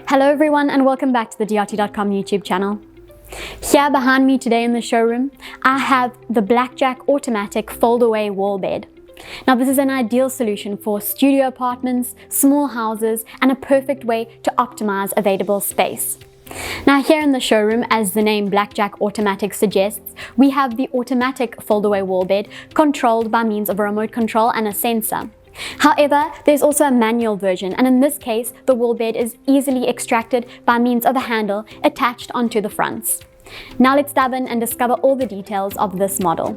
Hello everyone and welcome back to the DRT.com YouTube channel. Here behind me today in the showroom, I have the Blackjack Automatic foldaway wall bed. Now this is an ideal solution for studio apartments, small houses, and a perfect way to optimize available space. Now here in the showroom, as the name Blackjack Automatic suggests, we have the automatic foldaway wall bed controlled by means of a remote control and a sensor. However, there's also a manual version, and in this case, the wall bed is easily extracted by means of a handle attached onto the fronts. Now let's dive in and discover all the details of this model.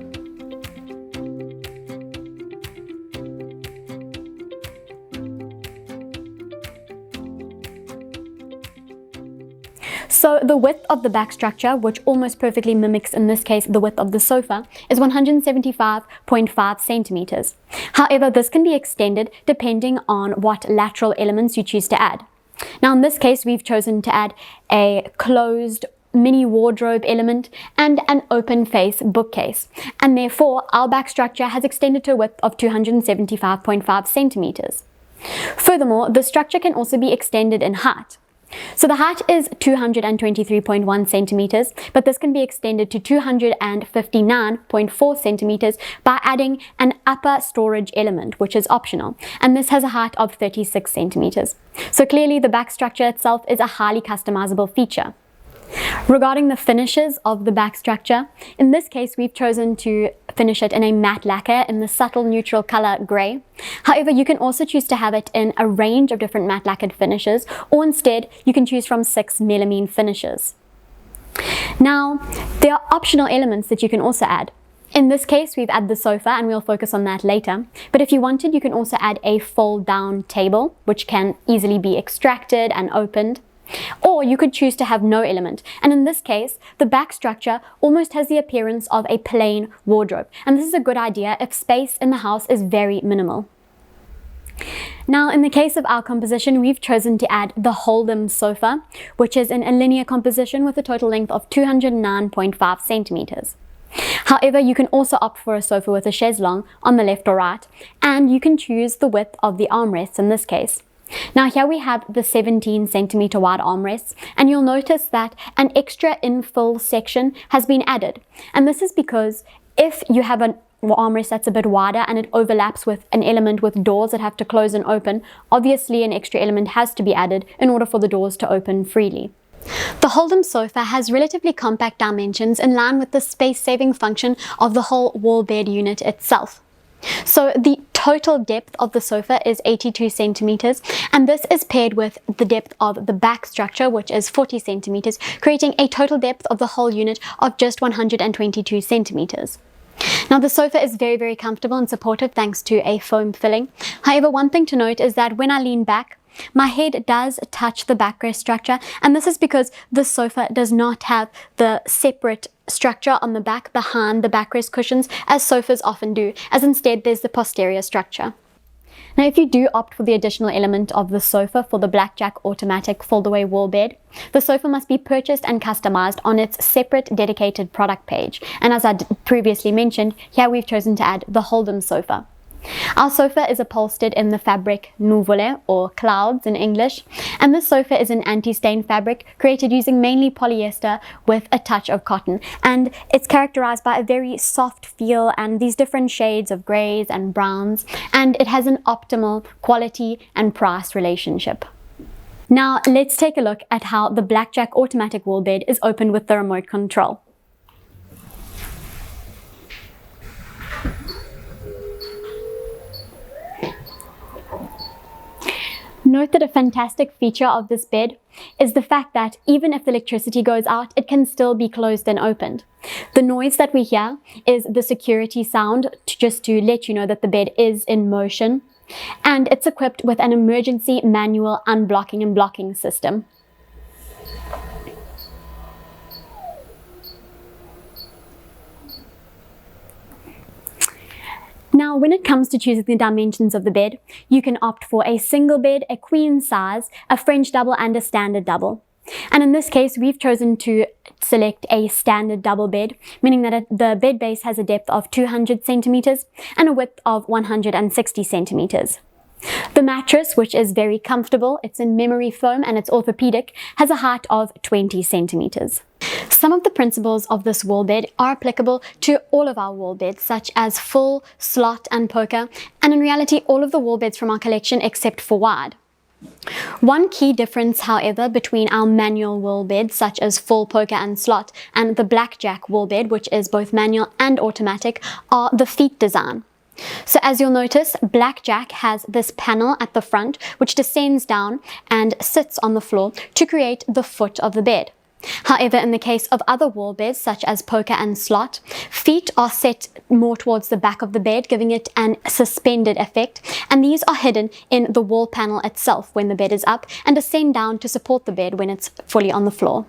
So the width of the back structure, which almost perfectly mimics in this case the width of the sofa, is 175.5 centimeters. However, this can be extended depending on what lateral elements you choose to add. Now in this case, we've chosen to add a closed mini wardrobe element and an open face bookcase, and therefore our back structure has extended to a width of 275.5 centimeters. Furthermore, the structure can also be extended in height. So the height is 223.1 centimeters, but this can be extended to 259.4 centimeters by adding an upper storage element, which is optional, and this has a height of 36 centimeters. So clearly the back structure itself is a highly customizable feature. Regarding the finishes of the back structure, in this case we've chosen to finish it in a matte lacquer in the subtle neutral color grey. However, you can also choose to have it in a range of different matte lacquered finishes, or instead you can choose from 6 melamine finishes. Now, there are optional elements that you can also add. In this case, we've added the sofa, and we'll focus on that later. But if you wanted, you can also add a fold-down table, which can easily be extracted and opened. Or you could choose to have no element, and in this case the back structure almost has the appearance of a plain wardrobe, and this is a good idea if space in the house is very minimal. Now in the case of our composition, we've chosen to add the Hold'em sofa, which is in a linear composition with a total length of 209.5 centimeters. However, you can also opt for a sofa with a chaise longue on the left or right, and you can choose the width of the armrests in this case. Now here we have the 17 centimeter wide armrests, and you'll notice that an extra infill section has been added, and this is because if you have an armrest that's a bit wider and it overlaps with an element with doors that have to close and open, obviously an extra element has to be added in order for the doors to open freely. The Hold'em sofa has relatively compact dimensions in line with the space-saving function of the whole wall bed unit itself. So the total depth of the sofa is 82 centimeters, and this is paired with the depth of the back structure, which is 40 centimeters, creating a total depth of the whole unit of just 122 centimeters. Now the sofa is very comfortable and supportive thanks to a foam filling. However, one thing to note is that when I lean back, my head does touch the backrest structure, and this is because the sofa does not have the separate structure on the back behind the backrest cushions as sofas often do, as instead there's the posterior structure. Now if you do opt for the additional element of the sofa for the Blackjack Automatic foldaway wall bed, the sofa must be purchased and customized on its separate dedicated product page, and as I previously mentioned, here we've chosen to add the Hold'em sofa. Our sofa is upholstered in the fabric nuvole, or clouds in English, and this sofa is an anti-stain fabric created using mainly polyester with a touch of cotton, and it's characterized by a very soft feel and these different shades of greys and browns, and it has an optimal quality and price relationship. Now let's take a look at how the Blackjack Automatic wall bed is opened with the remote control. Note that a fantastic feature of this bed is the fact that even if the electricity goes out, it can still be closed and opened. The noise that we hear is the security sound, just to let you know that the bed is in motion, and it's equipped with an emergency manual unblocking and blocking system. Now, when it comes to choosing the dimensions of the bed, you can opt for a single bed, a queen size, a French double, and a standard double. And in this case, we've chosen to select a standard double bed, meaning that the bed base has a depth of 200 centimeters and a width of 160 centimeters. The mattress, which is very comfortable, it's in memory foam and it's orthopedic, has a height of 20 centimeters. Some of the principles of this wall bed are applicable to all of our wall beds, such as full, slot, and poker, and in reality all of the wall beds from our collection except for wide. One key difference, however, between our manual wall beds such as full, poker, and slot and the Blackjack wall bed, which is both manual and automatic, are the feet design. So as you'll notice, Blackjack has this panel at the front which descends down and sits on the floor to create the foot of the bed. However, in the case of other wall beds such as poker and slot, feet are set more towards the back of the bed, giving it an suspended effect, and these are hidden in the wall panel itself when the bed is up and descend down to support the bed when it's fully on the floor.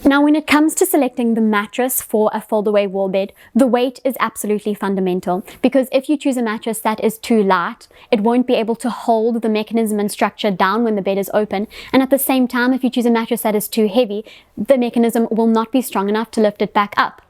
Now, when it comes to selecting the mattress for a foldaway wall bed, the weight is absolutely fundamental, because if you choose a mattress that is too light, it won't be able to hold the mechanism and structure down when the bed is open, and at the same time, if you choose a mattress that is too heavy, the mechanism will not be strong enough to lift it back up.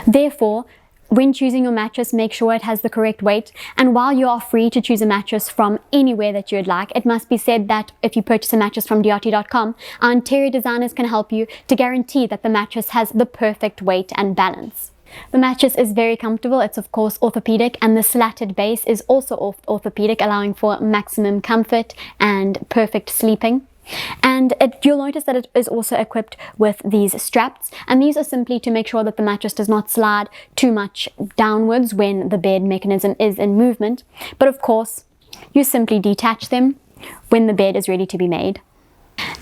Therefore, when choosing your mattress, make sure it has the correct weight, and while you are free to choose a mattress from anywhere that you would like, it must be said that if you purchase a mattress from DRT.com, our interior designers can help you to guarantee that the mattress has the perfect weight and balance. The mattress is very comfortable. It's of course orthopedic, and the slatted base is also orthopedic, allowing for maximum comfort and perfect sleeping. And you'll notice that it is also equipped with these straps, and these are simply to make sure that the mattress does not slide too much downwards when the bed mechanism is in movement. But of course, you simply detach them when the bed is ready to be made.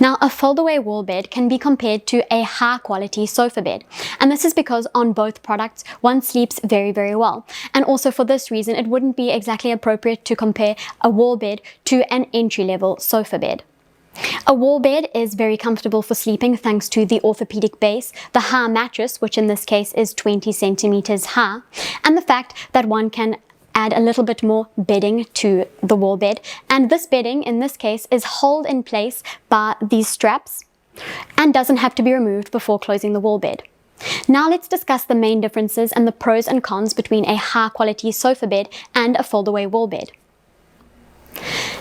Now, a foldaway wall bed can be compared to a high quality sofa bed, and this is because on both products one sleeps very, very well, and also for this reason it wouldn't be exactly appropriate to compare a wall bed to an entry-level sofa bed. A wall bed is very comfortable for sleeping thanks to the orthopedic base, the high mattress, which in this case is 20 centimeters high, and the fact that one can add a little bit more bedding to the wall bed, and this bedding in this case is held in place by these straps and doesn't have to be removed before closing the wall bed. Now let's discuss the main differences and the pros and cons between a high quality sofa bed and a foldaway wall bed.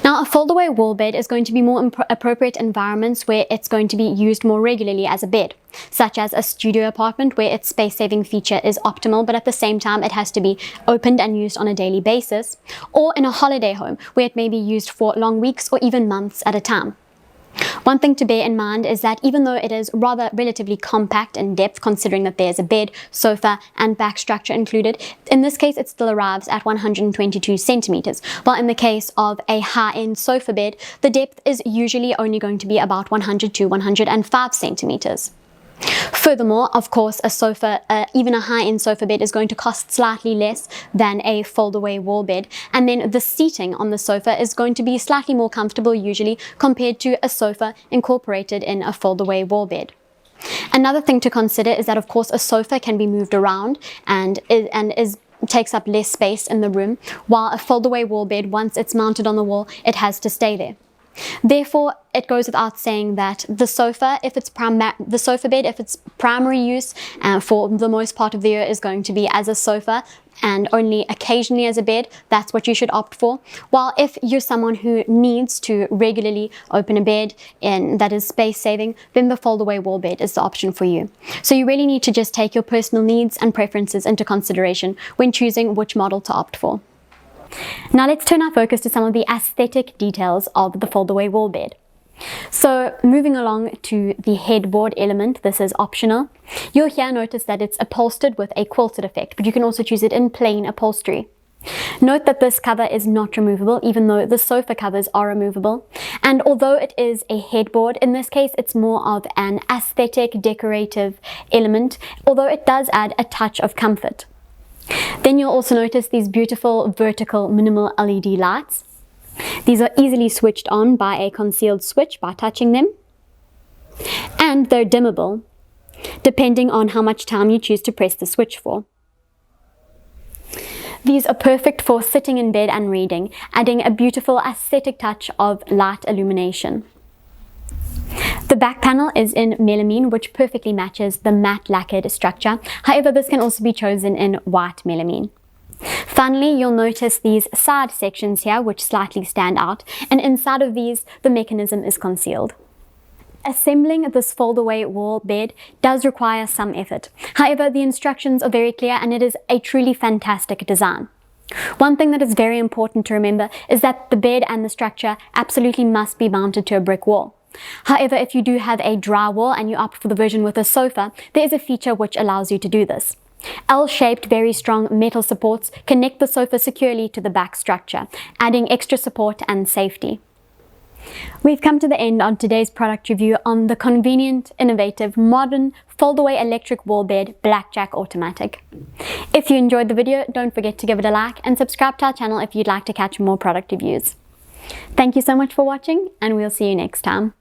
Now, a foldaway wall bed is going to be more appropriate environments where it's going to be used more regularly as a bed, such as a studio apartment where its space-saving feature is optimal, but at the same time it has to be opened and used on a daily basis, or in a holiday home where it may be used for long weeks or even months at a time. One thing to bear in mind is that even though it is rather relatively compact in depth, considering that there's a bed, sofa, and back structure included, in this case it still arrives at 122 centimeters, while in the case of a high-end sofa bed, the depth is usually only going to be about 100 to 105 centimeters. Furthermore, of course, a sofa, even a high-end sofa bed is going to cost slightly less than a foldaway wall bed, and then the seating on the sofa is going to be slightly more comfortable usually compared to a sofa incorporated in a foldaway wall bed. Another thing to consider is that of course a sofa can be moved around and takes up less space in the room, while a foldaway wall bed, once it's mounted on the wall, it has to stay there. Therefore, it goes without saying that the sofa bed, if its primary use for the most part of the year is going to be as a sofa and only occasionally as a bed, that's what you should opt for. While if you're someone who needs to regularly open a bed and that is space saving, then the foldaway wall bed is the option for you. So you really need to just take your personal needs and preferences into consideration when choosing which model to opt for. Now let's turn our focus to some of the aesthetic details of the foldaway wall bed. So moving along to the headboard element, this is optional. You'll here notice that it's upholstered with a quilted effect, but you can also choose it in plain upholstery. Note that this cover is not removable, even though the sofa covers are removable. And although it is a headboard, in this case it's more of an aesthetic decorative element, although it does add a touch of comfort. Then you'll also notice these beautiful vertical minimal LED lights. These are easily switched on by a concealed switch by touching them, and they're dimmable depending on how much time you choose to press the switch for. These are perfect for sitting in bed and reading, adding a beautiful aesthetic touch of light illumination. The back panel is in melamine, which perfectly matches the matte lacquered structure. However, this can also be chosen in white melamine. Finally, you'll notice these side sections here which slightly stand out, and inside of these the mechanism is concealed. Assembling this foldaway wall bed does require some effort. However, the instructions are very clear and it is a truly fantastic design. One thing that is very important to remember is that the bed and the structure absolutely must be mounted to a brick wall. However, if you do have a drywall and you opt for the version with a sofa, there is a feature which allows you to do this. L-shaped, very strong metal supports connect the sofa securely to the back structure, adding extra support and safety. We've come to the end of today's product review on the convenient, innovative, modern, foldaway electric wall bed Blackjack Automatic. If you enjoyed the video, don't forget to give it a like and subscribe to our channel if you'd like to catch more product reviews. Thank you so much for watching, and we'll see you next time.